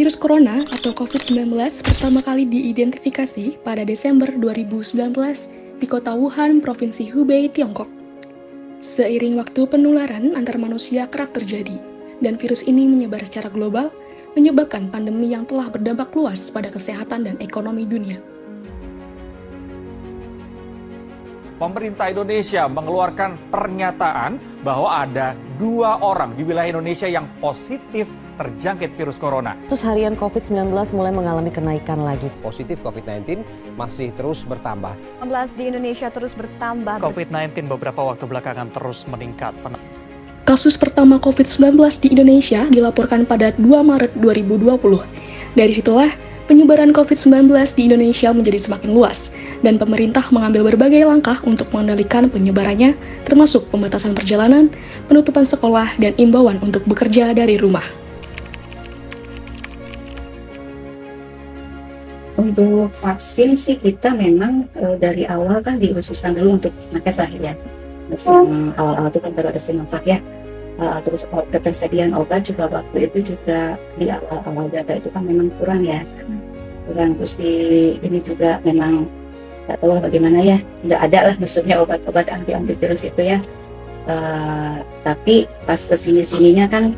Virus corona atau COVID-19 pertama kali diidentifikasi pada Desember 2019 di kota Wuhan, Provinsi Hubei, Tiongkok. Seiring waktu penularan antar manusia kerap terjadi, dan virus ini menyebar secara global, menyebabkan pandemi yang telah berdampak luas pada kesehatan dan ekonomi dunia. Pemerintah Indonesia mengeluarkan pernyataan bahwa ada 2 orang di wilayah Indonesia yang positif terjangkit virus corona. Kasus harian COVID-19 mulai mengalami kenaikan lagi. Positif COVID-19 masih terus bertambah. 19 di Indonesia terus bertambah. COVID-19 beberapa waktu belakangan terus meningkat. Kasus pertama COVID-19 di Indonesia dilaporkan pada 2 Maret 2020. Dari situlah, penyebaran COVID-19 di Indonesia menjadi semakin luas, dan pemerintah mengambil berbagai langkah untuk mengendalikan penyebarannya, termasuk pembatasan perjalanan, penutupan sekolah, dan imbauan untuk bekerja dari rumah. Untuk vaksin sih kita memang dari awal kan diususkan dulu untuk nakes lah ya. Awal-awal itu kan baru ada Sinovac ya. Terus ketersediaan obat juga waktu itu juga di awal-awal data itu kan memang kurang ya. Kurang, terus di ini juga memang nggak tahu bagaimana ya, nggak ada lah maksudnya obat-obat antivirus itu ya. Tapi pas kesini-sininya kan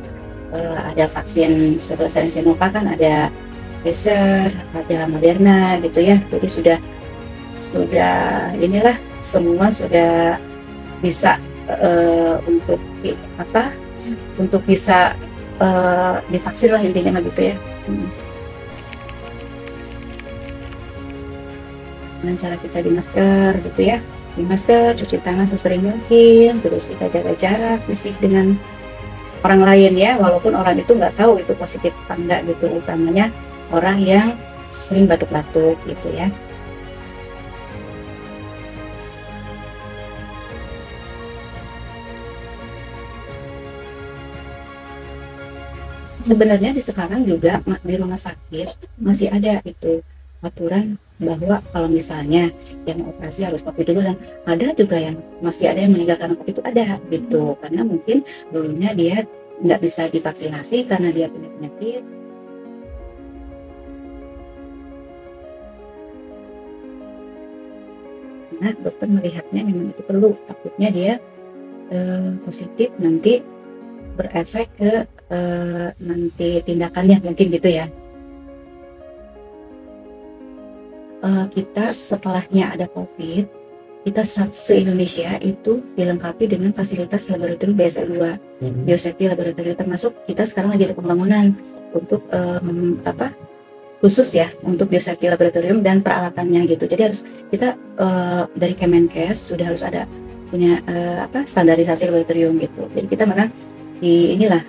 ada vaksin selain Sinovac kan ada Pfizer, ada Moderna gitu ya. Jadi sudah inilah semua sudah bisa untuk bisa divaksin lah intinya gitu ya. Dengan cara kita di masker gitu ya, di masker, cuci tangan sesering mungkin, terus kita jaga jarak fisik dengan orang lain ya, walaupun orang itu nggak tahu itu positif apa enggak gitu, utamanya orang yang sering batuk-batuk gitu ya. Sebenarnya di sekarang juga di rumah sakit masih ada itu aturan bahwa kalau misalnya yang operasi harus COVID dulu, dan ada juga yang masih ada yang meninggal karena COVID itu ada gitu, karena mungkin dulunya dia nggak bisa divaksinasi karena dia punya penyakit. Nah, dokter melihatnya memang itu perlu, takutnya dia positif nanti berefek ke nanti tindakannya mungkin gitu ya. Kita setelahnya ada COVID, kita se-Indonesia itu dilengkapi dengan fasilitas laboratorium BSL-2, biosafety laboratorium, termasuk kita sekarang lagi ada pembangunan untuk khusus ya untuk biosafety laboratorium dan peralatannya gitu. Jadi harus kita dari Kemenkes sudah harus ada punya standarisasi laboratorium gitu. Jadi kita memang di inilah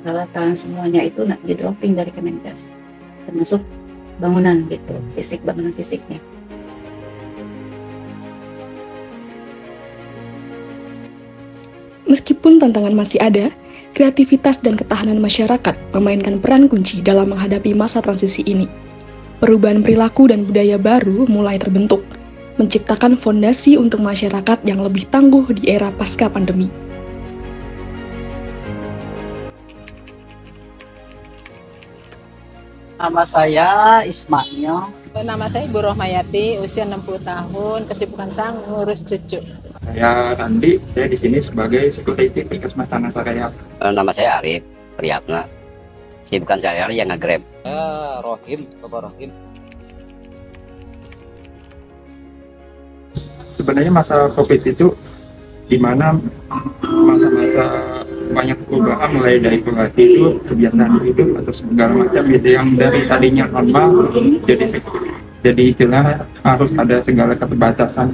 peralatan semuanya itu di dropping dari Kemenkes, termasuk bangunan gitu, bangunan fisiknya. Meskipun tantangan masih ada, kreativitas dan ketahanan masyarakat memainkan peran kunci dalam menghadapi masa transisi ini. Perubahan perilaku dan budaya baru mulai terbentuk, menciptakan fondasi untuk masyarakat yang lebih tangguh di era pasca pandemi. Nama saya Ismail. Nama saya Ibu Rohmayati, usia 60 tahun, kesibukan saya ngurus cucu. Saya Randi, saya di sini sebagai security Puskesmas Tanah Saraya. Nama saya Arif Priyatna, kesibukan sehari-hari yang nge-grab. Rohim, Bapak Rohim. Sebenarnya masa COVID itu di mana masa-masa banyak perubahan, mulai dari pola tidur, kebiasaan hidup atau segala macam gitu, yang dari tadinya normal jadi istilah harus ada segala keterbatasan.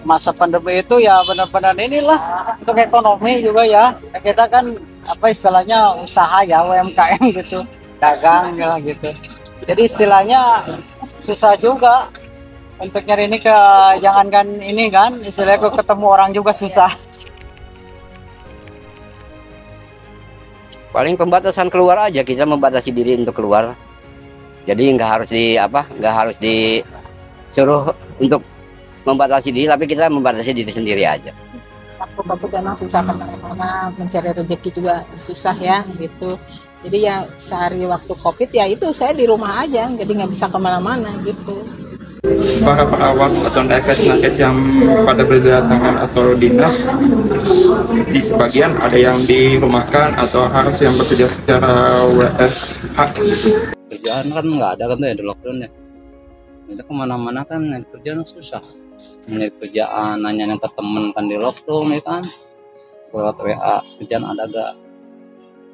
Masa pandemi itu ya benar-benar inilah untuk ekonomi juga ya. Kita kan istilahnya usaha ya, UMKM gitu, dagang ya gitu. Jadi istilahnya susah juga untuk nyari ini, jangankan ini kan, istilahnya ketemu orang juga susah. Paling pembatasan keluar aja, kita membatasi diri untuk keluar. Jadi nggak harus disuruh untuk membatasi diri, tapi kita membatasi diri sendiri aja. Aku memang susah kemana-mana, mencari rezeki juga susah ya gitu. Jadi ya sehari waktu COVID ya itu saya di rumah aja, jadi nggak bisa kemana-mana gitu. Para perawat atau nakes yang pada berdatangan atau dinas, di sebagian ada yang dirumahkan atau harus yang bekerja secara WFH. Kerjaan kan nggak ada kan tuh ya di lockdown ya. Kita kemana-mana kan kerjaan susah. Ini kerjaan nanya ke temen kan di lockdown ya kan. Lewat WA kerjaan ada gak?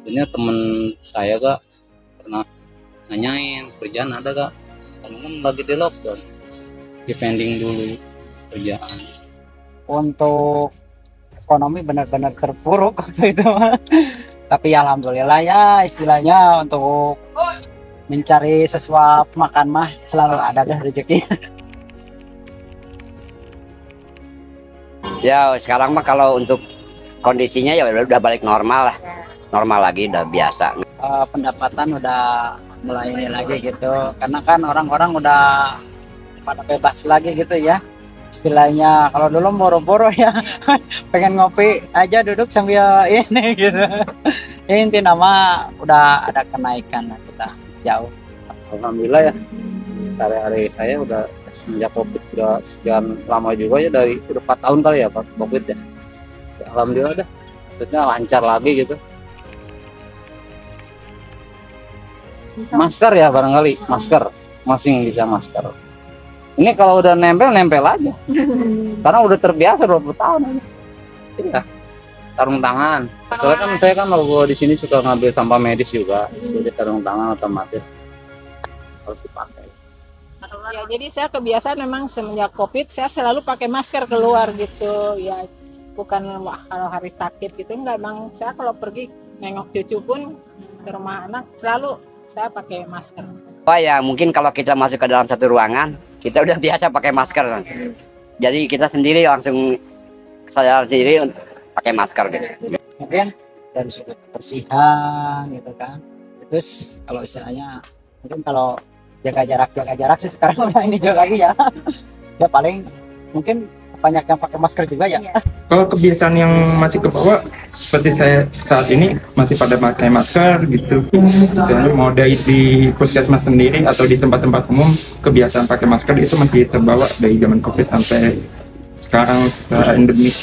Sebenarnya temen saya gak pernah nanyain kerjaan ada gak? Karena kan lagi di lockdown. Depending dulu kerjaan. Untuk ekonomi benar-benar terpuruk waktu itu. Tapi alhamdulillah ya istilahnya untuk mencari sesuap makan mah selalu ada dah rezeki. Ya sekarang mah kalau untuk kondisinya ya udah balik normal lah. Normal lagi udah biasa. Pendapatan udah mulai ini lagi gitu. Karena kan orang-orang udah pada bebas lagi gitu ya. Istilahnya kalau dulu boro-boro ya pengen ngopi aja duduk sambil ini gitu. Inti nama udah ada kenaikan lah kita jauh. Alhamdulillah ya. Hari-hari saya udah semenjak COVID udah sekian lama juga ya, dari udah 4 tahun kali ya Pak COVID ya. Alhamdulillah dah. Maksudnya lancar lagi gitu. Masker ya barangkali, masker. Masing bisa masker. Ini kalau udah nempel aja. Karena udah terbiasa 20 tahun aja. Iya. Sarung tangan. Soalnya kan saya kan kalau di sini suka ngambil sampah medis juga. Jadi sarung tangan otomatis harus dipakai. Ya jadi saya kebiasaan memang semenjak COVID saya selalu pakai masker keluar gitu. Ya bukan kalau hari sakit gitu enggak, bang. Saya kalau pergi nengok cucu pun ke rumah anak selalu saya pakai masker. Oh ya mungkin kalau kita masuk ke dalam satu ruangan kita udah biasa pakai masker. Jadi kita sendiri langsung saya sendiri pakai masker gitu. Mungkin dari sudut kebersihan gitu kan. Terus kalau istilahnya mungkin kalau jaga jarak sih sekarang udah ini juga lagi ya. Ya paling mungkin banyak yang pakai masker juga ya. Kalau kebiasaan yang masih ke bawah seperti saya saat ini masih pada pakai masker gitu. Misalnya mau di puskesmas sendiri atau di tempat-tempat umum kebiasaan pakai masker itu masih terbawa dari zaman COVID sampai sekarang secara endemik.